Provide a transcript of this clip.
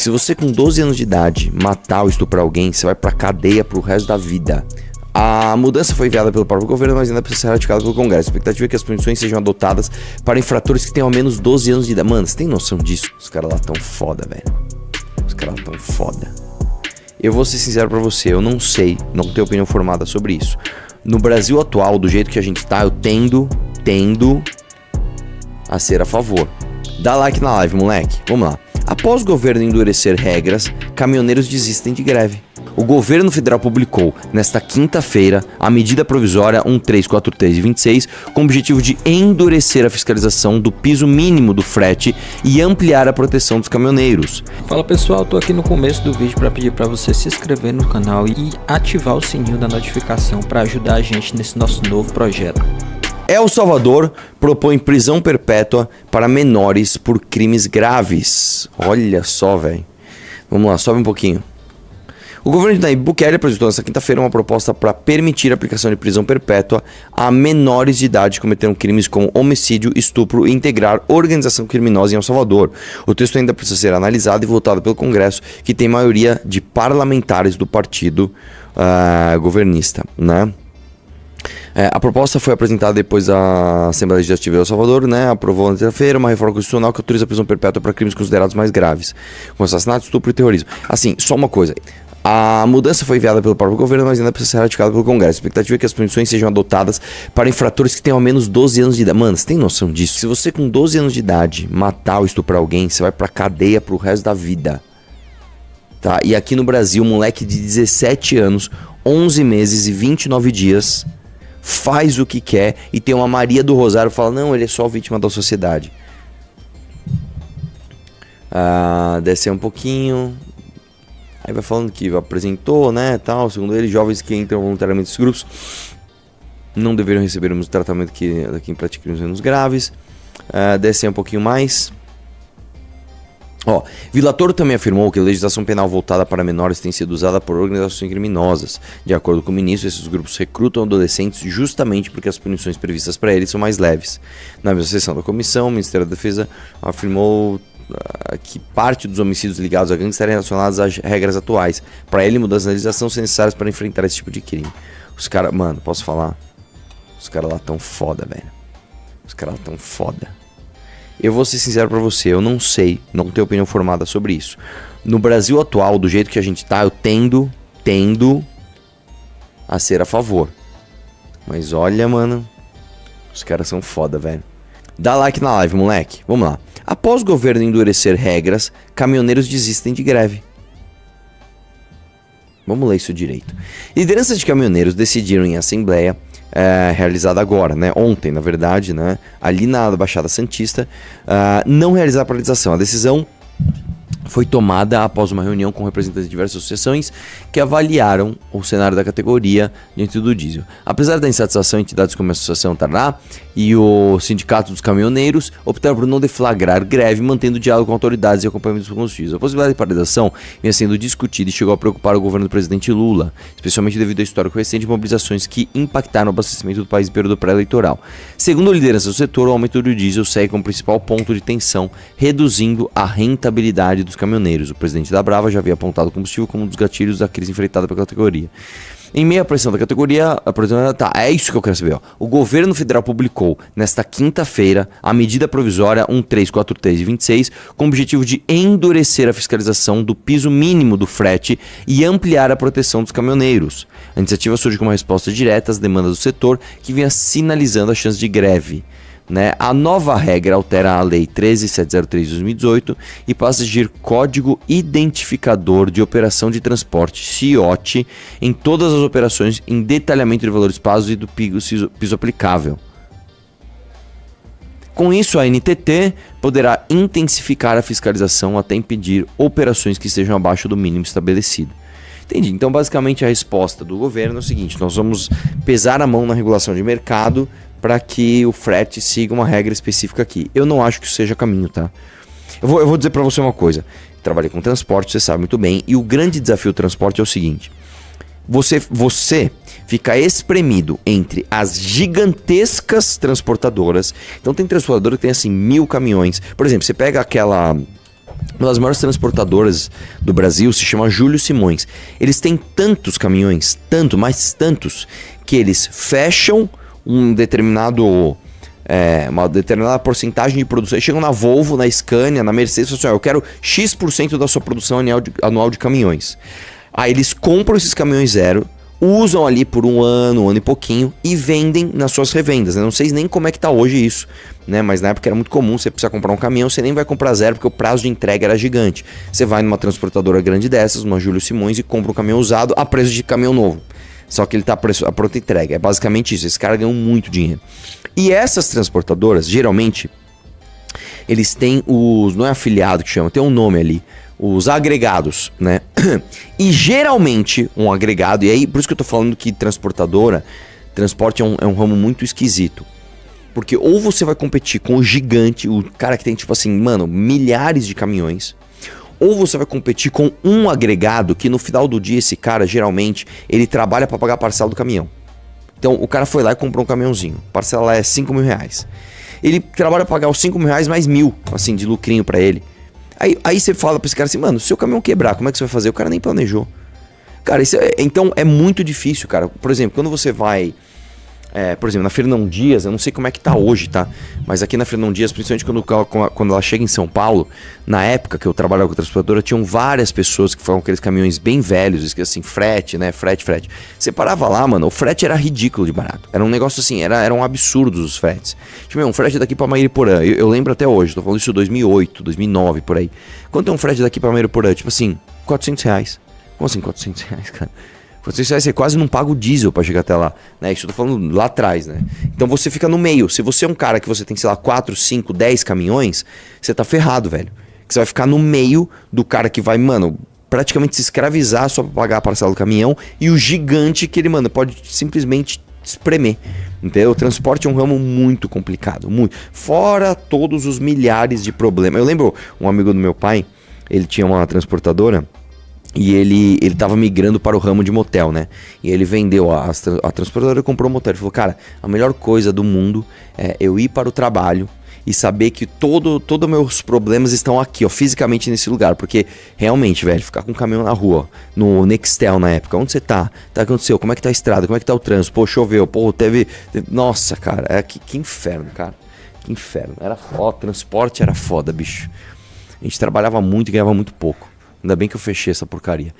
Se você com 12 anos de idade matar ou estuprar alguém, você vai pra cadeia pro resto da vida. A mudança foi enviada pelo próprio governo, mas ainda precisa ser ratificada pelo Congresso. A expectativa é que as punições sejam adotadas para infratores que tenham ao menos 12 anos de idade. Mano, você tem noção disso? Os caras lá tão foda, velho. Os caras lá tão foda. Eu vou ser sincero pra você, eu não sei, não tenho opinião formada sobre isso. No Brasil atual, do jeito que a gente tá, eu tendo a ser a favor. Dá like na live, moleque. Vamos lá. Após o governo endurecer regras, caminhoneiros desistem de greve. O governo federal publicou, nesta quinta-feira, a medida provisória 1343 de 26, com o objetivo de endurecer a fiscalização do piso mínimo do frete e ampliar a proteção dos caminhoneiros. Fala pessoal, tô aqui no começo do vídeo para pedir para você se inscrever no canal e ativar o sininho da notificação para ajudar a gente nesse nosso novo projeto. El Salvador propõe prisão perpétua para menores por crimes graves. Olha só, velho. Vamos lá, sobe um pouquinho. O governo de Nayib Bukele apresentou nesta quinta-feira uma proposta para permitir a aplicação de prisão perpétua a menores de idade que cometeram crimes como homicídio, estupro e integrar organização criminosa em El Salvador. O texto ainda precisa ser analisado e votado pelo Congresso, que tem maioria de parlamentares do partido governista, né? A proposta foi apresentada depois da Assembleia Legislativa de El Salvador, né? Aprovou na terça-feira uma reforma constitucional que autoriza a prisão perpétua para crimes considerados mais graves, como assassinato, estupro e terrorismo. Assim, só uma coisa. A mudança foi enviada pelo próprio governo, mas ainda precisa ser ratificada pelo Congresso. A expectativa é que as punições sejam adotadas para infratores que tenham ao menos 12 anos de idade. Mano, você tem noção disso? Se você com 12 anos de idade matar ou estuprar alguém, você vai pra cadeia pro resto da vida. Tá? E aqui no Brasil, um moleque de 17 anos, 11 meses e 29 dias, faz o que quer e tem uma Maria do Rosário que fala, não, ele é só vítima da sociedade. Descer um pouquinho... Aí vai falando que apresentou, né, tal, segundo ele, jovens que entram voluntariamente nesses grupos não deveriam receber o mesmo tratamento que quem pratica crimes menos graves. Desce um pouquinho mais. Villatoro também afirmou que a legislação penal voltada para menores tem sido usada por organizações criminosas. De acordo com o ministro, esses grupos recrutam adolescentes justamente porque as punições previstas para eles são mais leves. Na mesma sessão da comissão, o Ministério da Defesa afirmou que parte dos homicídios ligados a gangues estarem relacionados às regras atuais. Para ele, mudanças na legislação são necessárias para enfrentar esse tipo de crime. Os caras, mano, posso falar? Os caras lá tão foda, velho. Os caras lá tão foda. Eu vou ser sincero pra você, eu não sei, não tenho opinião formada sobre isso. No Brasil atual, do jeito que a gente tá, eu tendo a ser a favor. Mas olha, mano, os caras são foda, velho. Dá like na live, moleque. Vamos lá. Após o governo endurecer regras, caminhoneiros desistem de greve. Vamos ler isso direito. Lideranças de caminhoneiros decidiram em assembleia realizada agora, né? Ontem, na verdade, né? Ali na Baixada Santista, não realizar a paralisação. A decisão foi tomada após uma reunião com representantes de diversas associações que avaliaram o cenário da categoria diante do diesel. Apesar da insatisfação, entidades como a Associação Tarná e o Sindicato dos Caminhoneiros optaram por não deflagrar greve, mantendo o diálogo com autoridades e acompanhamento dos combustíveis. A possibilidade de paralisação vinha sendo discutida e chegou a preocupar o governo do presidente Lula, especialmente devido ao histórico recente de mobilizações que impactaram o abastecimento do país no período pré-eleitoral. Segundo a liderança do setor, o aumento do diesel segue como principal ponto de tensão, reduzindo a rentabilidade dos caminhoneiros. O presidente da Brava já havia apontado o combustível como um dos gatilhos da crise enfrentada pela categoria. Em meio à pressão da categoria, é isso que eu quero saber. O governo federal publicou, nesta quinta-feira, a medida provisória 1343 de 26, com o objetivo de endurecer a fiscalização do piso mínimo do frete e ampliar a proteção dos caminhoneiros. A iniciativa surge como uma resposta direta às demandas do setor, que vinha sinalizando a chance de greve. Né? A nova regra altera a Lei 13703 de 2018 e passa a exigir Código Identificador de Operação de Transporte, CIOT, em todas as operações em detalhamento de valores pagos e do piso aplicável. Com isso, a NTT poderá intensificar a fiscalização até impedir operações que estejam abaixo do mínimo estabelecido. Entendi. Então, basicamente, a resposta do governo é o seguinte: nós vamos pesar a mão na regulação de mercado para que o frete siga uma regra específica aqui. Eu não acho que isso seja caminho, tá? Eu vou dizer para você uma coisa. Trabalhei com transporte, você sabe muito bem. E o grande desafio do transporte é o seguinte: você fica espremido entre as gigantescas transportadoras. Então tem transportadora que tem assim 1000 caminhões. Por exemplo, você pega aquela Uma das maiores transportadoras do Brasil se chama Júlio Simões. Eles têm tantos caminhões, mas tantos, que eles fecham uma determinada porcentagem de produção. Eles chegam na Volvo, na Scania, na Mercedes e falam assim, eu quero X% da sua produção anual de caminhões. Aí eles compram esses caminhões zero, usam ali por um ano e pouquinho e vendem nas suas revendas. Eu não sei nem como é que tá hoje isso, né? Mas na época era muito comum, você precisa comprar um caminhão, você nem vai comprar zero porque o prazo de entrega era gigante. Você vai numa transportadora grande dessas, uma Júlio Simões, e compra um caminhão usado a preço de caminhão novo. Só que ele tá a pronta entrega. É basicamente isso, esses caras ganham muito dinheiro. E essas transportadoras, geralmente, eles têm os... não é afiliado que chama, tem um nome ali. Os agregados, né? E geralmente um agregado, e aí por isso que eu tô falando que transporte é um ramo muito esquisito. Porque ou você vai competir com o gigante, o cara que tem tipo assim, mano, milhares de caminhões, ou você vai competir com um agregado que no final do dia esse cara geralmente ele trabalha para pagar a parcela do caminhão. Então o cara foi lá e comprou um caminhãozinho, a parcela lá é R$5.000. Ele trabalha para pagar os R$5.000 mais 1.000, assim, de lucrinho para ele. Aí você fala pra esse cara assim, mano, se o seu caminhão quebrar, como é que você vai fazer? O cara nem planejou. Cara, então é muito difícil, cara. Por exemplo, quando você vai... por exemplo, na Fernão Dias, eu não sei como é que tá hoje, tá? Mas aqui na Fernão Dias, principalmente quando ela chega em São Paulo, na época que eu trabalhava com a transportadora, tinham várias pessoas que falam aqueles caminhões bem velhos, assim, frete, né? Frete. Você parava lá, mano, o frete era ridículo de barato. Era um negócio assim, eram absurdos os fretes. Tipo, um frete daqui pra Mairiporã, eu lembro até hoje, tô falando isso em 2008, 2009, por aí. Quanto é um frete daqui pra Mairiporã? Tipo assim, R$400. Como assim R$400, cara? Você quase não paga o diesel pra chegar até lá, né? Isso eu tô falando lá atrás, né? Então você fica no meio. Se você é um cara que você tem, sei lá, 4, 5, 10 caminhões, você tá ferrado, velho. Que você vai ficar no meio do cara que vai, mano, praticamente se escravizar só pra pagar a parcela do caminhão e o gigante que ele, mano, pode simplesmente espremer. Entendeu? O transporte é um ramo muito complicado, muito. Fora todos os milhares de problemas. Eu lembro um amigo do meu pai, ele tinha uma transportadora. E ele tava migrando para o ramo de motel, né? E ele vendeu a transportadora e comprou um motel. Ele falou, cara, a melhor coisa do mundo é eu ir para o trabalho e saber que todos meus problemas estão aqui, ó, fisicamente nesse lugar. Porque realmente, velho, ficar com um caminhão na rua, no Nextel na época, onde você tá? O que aconteceu? Como é que tá a estrada? Como é que tá o trânsito? Pô, choveu, pô, teve... Nossa, cara, que inferno, cara. Que inferno. Era foda, transporte era foda, bicho. A gente trabalhava muito e ganhava muito pouco. Ainda bem que eu fechei essa porcaria.